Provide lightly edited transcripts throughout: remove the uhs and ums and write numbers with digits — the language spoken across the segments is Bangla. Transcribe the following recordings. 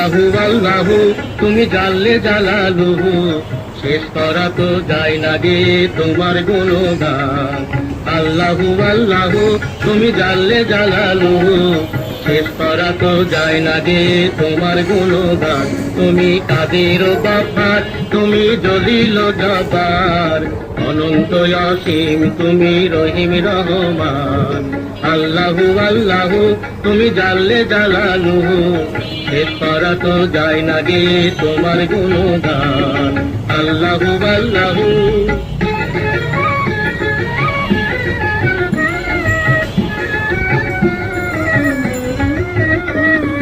আল্লাহু আল্লাহু তুমি জাল্লে জালালুহু শেষ করা তো যায় না গে তোমার গুণগান। আল্লাহু আল্লাহু তুমি জাল্লে জালালুহু শেষ করা তো যায় না গে তোমার গুণগান। তুমি কাদের গফফার তুমি জলিল জব্বার, অনন্ত অসীম তুমি রহিম রহমান। আল্লাহু আল্লাহু তুমি জাল্লে জালালুহু শেষ করা তো যায় না গে তোমার গুণগান। আল্লাহু আল্লাহু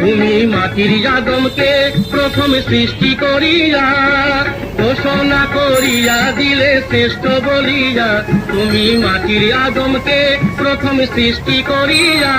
তুমি মাটির আদমকে প্রথম সৃষ্টি করিয়া ঘোষণা করিয়া দিলে শ্রেষ্ঠ বলিয়া। তুমি মাটির আদমকে প্রথম সৃষ্টি করিয়া